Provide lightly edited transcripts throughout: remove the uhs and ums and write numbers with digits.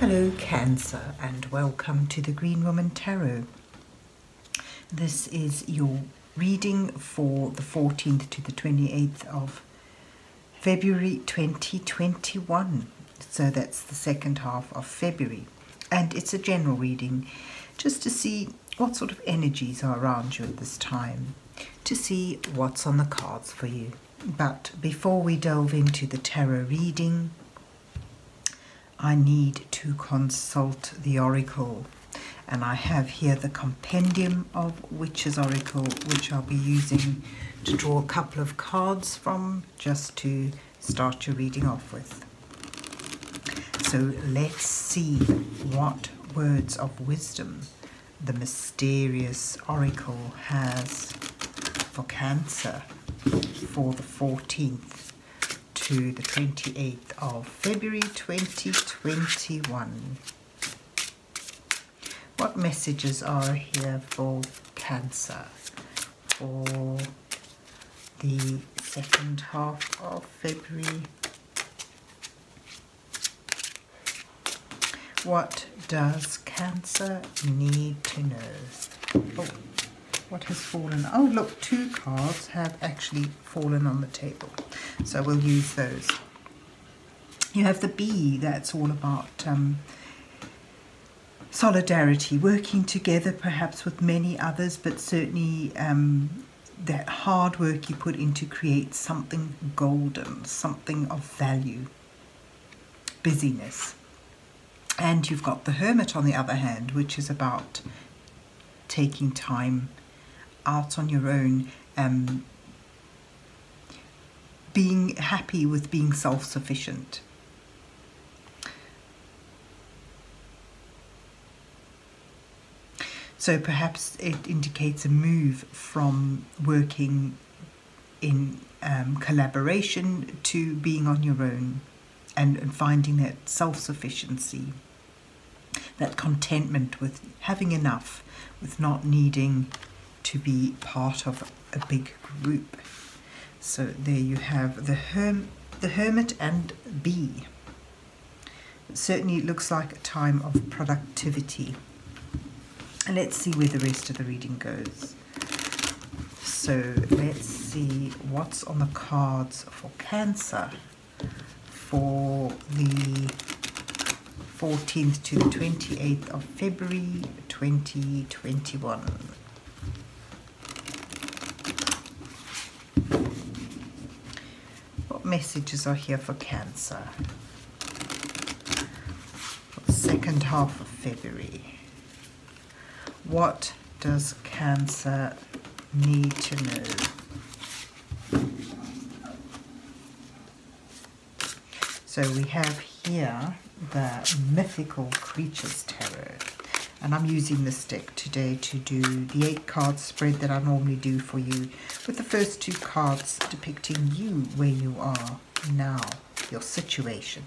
Hello Cancer, and welcome to the Green Woman Tarot. This is your reading for the 14th to the 28th of February 2021. So that's the second half of February. And it's a general reading just to see what sort of energies are around you at this time, to see what's on the cards for you. But before we delve into the tarot reading, I need to consult the oracle, and I have here the Compendium of Witches Oracle, which I'll be using to draw a couple of cards from, just to start your reading off with. So let's see what words of wisdom the mysterious oracle has for Cancer for the 14th to the 28th of February 2021. What messages are here for Cancer for the second half of February? What does Cancer need to know? Oh, what has fallen? Oh, look, two cards have actually fallen on the table, so we'll use those. You have the Bee, that's all about solidarity, working together perhaps with many others, but certainly that hard work you put in to create something golden, something of value, busyness. And you've got the Hermit on the other hand, which is about taking time out on your own, being happy with being self-sufficient. So perhaps it indicates a move from working in collaboration to being on your own and finding that self-sufficiency, that contentment with having enough, with not needing to be part of a big group. So there you have the Hermit and Bee. Certainly it looks like a time of productivity. And let's see where the rest of the reading goes. So let's see what's on the cards for Cancer for the 14th to the 28th of February 2021. What messages are here for Cancer for the second half of February? What does Cancer need to know? So we have here the Mythical Creatures Tarot, and I'm using this deck today to do the 8 card spread that I normally do for you, with the first 2 cards depicting you where you are now, your situation.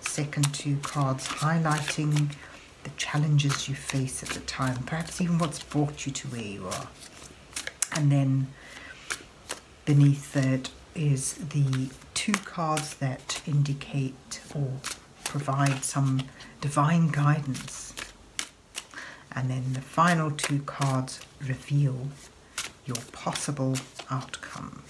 The second 2 cards highlighting the challenges you face at the time, perhaps even what's brought you to where you are. And then beneath that is the 2 cards that indicate or provide some divine guidance. And then the final 2 cards reveal your possible outcome.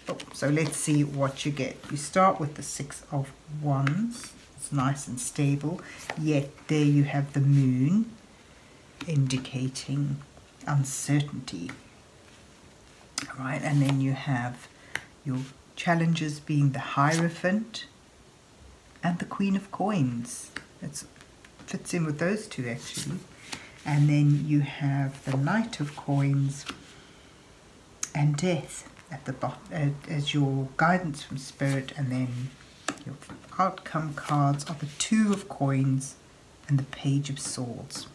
Oh, so let's see what you get. You start with the 6 of Wands. It's nice and stable, yet there you have the Moon indicating uncertainty. All right, and then you have your challenges being the Hierophant and the Queen of Coins. It fits in with those 2 actually. And then you have the Knight of Coins and Death at the bottom as your guidance from Spirit, and then your outcome cards are the 2 of Coins and the Page of Swords.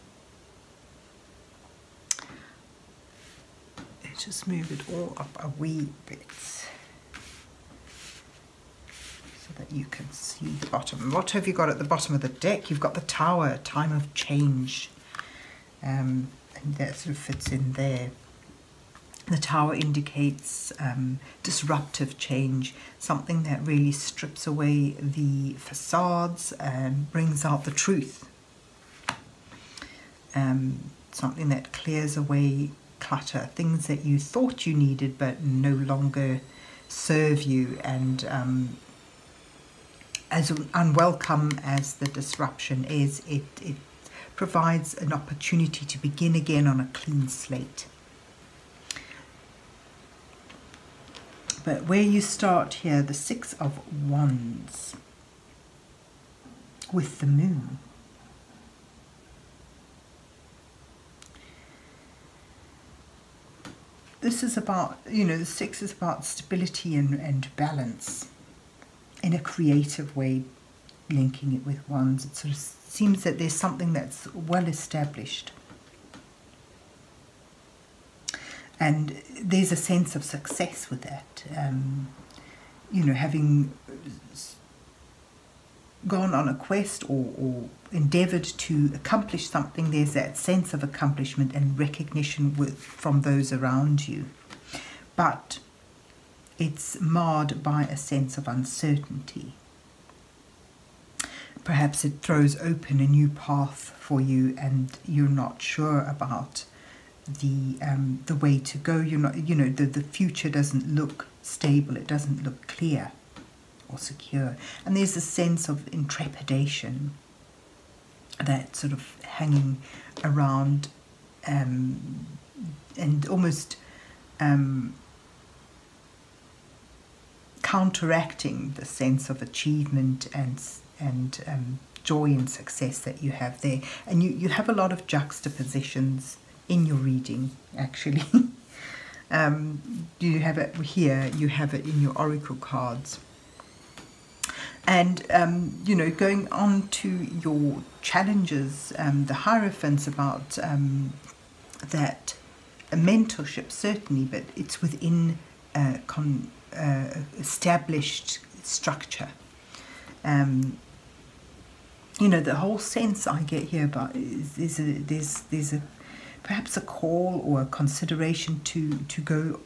Let's just move it all up a wee bit so that you can see the bottom. What have you got at the bottom of the deck? You've got the Tower, time of change, and that sort of fits in there. The Tower indicates disruptive change, something that really strips away the facades and brings out the truth. Something that clears away clutter, things that you thought you needed but no longer serve you, and as unwelcome as the disruption is, it provides an opportunity to begin again on a clean slate. But where you start here, the Six of Wands with the Moon. This is about, the Six is about stability and balance in a creative way, linking it with Wands. It sort of seems that there's something that's well established. And there's a sense of success with that. Having gone on a quest or endeavoured to accomplish something, there's that sense of accomplishment and recognition from those around you. But it's marred by a sense of uncertainty. Perhaps it throws open a new path for you, and you're not sure about the way to go. You're not, the future doesn't look stable. It doesn't look clear or secure. And there's a sense of intrepidation that sort of hanging around, and almost counteracting the sense of achievement and joy and success that you have there. And you have a lot of juxtapositions in your reading, actually. You have it here, you have it in your oracle cards. And, going on to your challenges, the Hierophant's about that mentorship, certainly, but it's within established structure. The whole sense I get here about there's perhaps a call or a consideration to go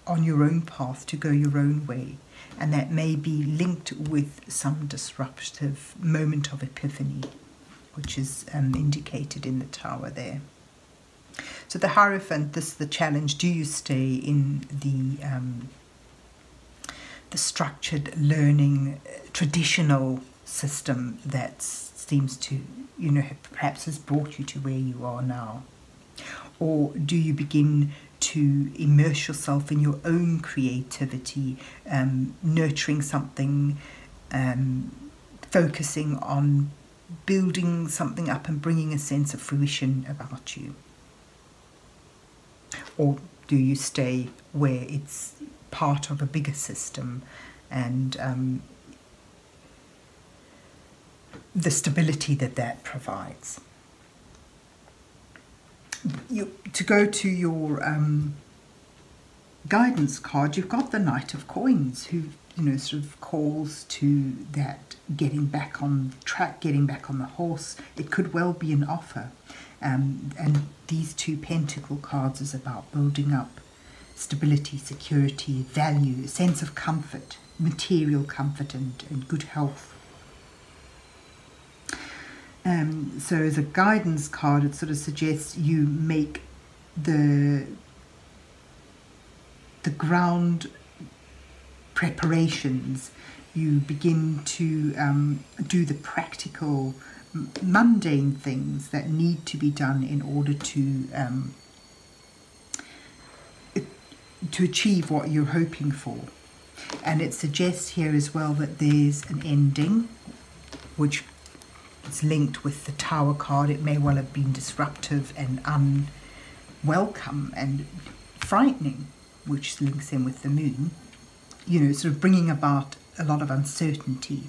on your own path, to go your own way. And that may be linked with some disruptive moment of epiphany, which is indicated in the Tower there. So the Hierophant, this is the challenge. Do you stay in the structured learning, traditional system that seems to, perhaps has brought you to where you are now? Or do you begin to immerse yourself in your own creativity, nurturing something, focusing on building something up and bringing a sense of fruition about you? Or do you stay where it's part of a bigger system and the stability that provides? To go to your guidance card, you've got the Knight of Coins, who sort of calls to that getting back on track, getting back on the horse. It could well be an offer, and these two Pentacle cards is about building up stability, security, value, a sense of comfort, material comfort and good health. So as a guidance card, it sort of suggests you make the ground preparations. You begin to do the practical, mundane things that need to be done in order to achieve what you're hoping for. And it suggests here as well that there's an ending, which it's linked with the Tower card. It may well have been disruptive and unwelcome and frightening, which links in with the Moon, sort of bringing about a lot of uncertainty.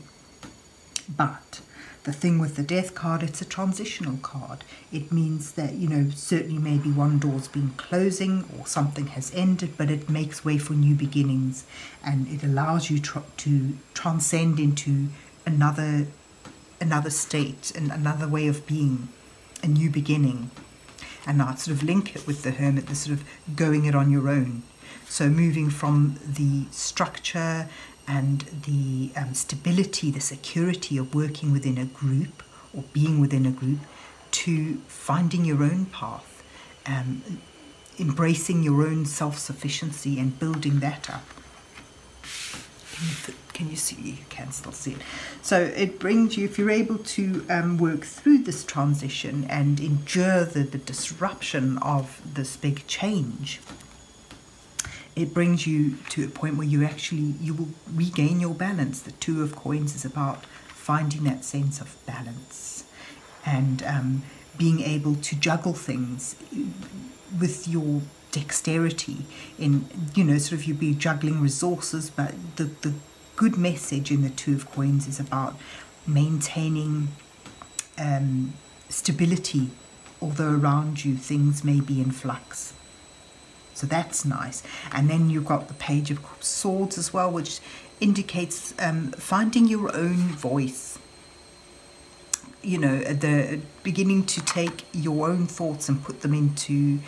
But the thing with the Death card, it's a transitional card. It means that, certainly maybe one door's been closing or something has ended, but it makes way for new beginnings, and it allows you to transcend into another state and another way of being, a new beginning. And I sort of link it with the Hermit, the sort of going it on your own. So moving from the structure and the stability, the security of working within a group or being within a group, to finding your own path, embracing your own self-sufficiency and building that up. Can you see? You can still see it. So it brings you, if you're able to work through this transition and endure the disruption of this big change, it brings you to a point where you will regain your balance. The Two of Coins is about finding that sense of balance and being able to juggle things with your dexterity. In, you know, sort of you'll be juggling resources, but the good message in the Two of Coins is about maintaining stability, although around you things may be in flux. So that's nice. And then you've got the Page of Swords as well, which indicates finding your own voice. You know, the beginning to take your own thoughts and put them into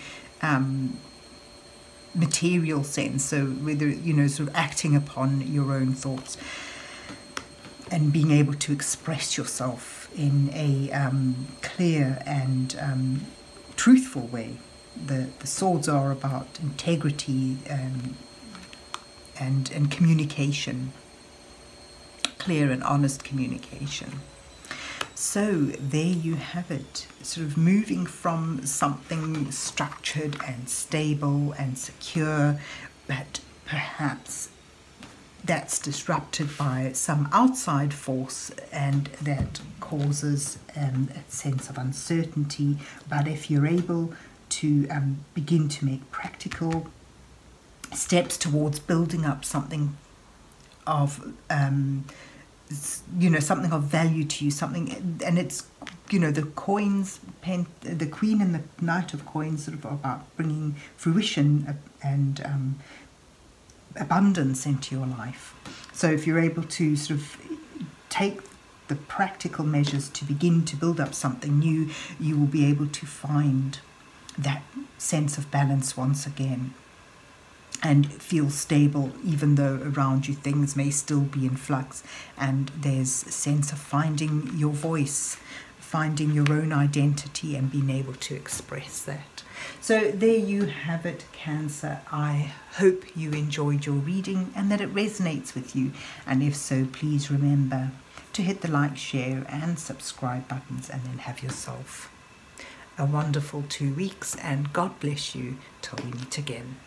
material sense. So whether, you know, sort of acting upon your own thoughts and being able to express yourself in a clear and truthful way. The swords are about integrity and communication, clear and honest communication. So there you have it, sort of moving from something structured and stable and secure, but perhaps that's disrupted by some outside force, and that causes a sense of uncertainty. But if you're able to begin to make practical steps towards building up something of you know, something of value to you, something, and it's, you know, the coins, the Queen and the Knight of Coins sort of about bringing fruition and abundance into your life. So if you're able to sort of take the practical measures to begin to build up something new, you will be able to find that sense of balance once again and feel stable, even though around you things may still be in flux. And there's a sense of finding your voice, finding your own identity and being able to express that. So there you have it, Cancer. I hope you enjoyed your reading and that it resonates with you. And if so, please remember to hit the like, share and subscribe buttons, and then have yourself a wonderful 2 weeks, and God bless you till we meet again.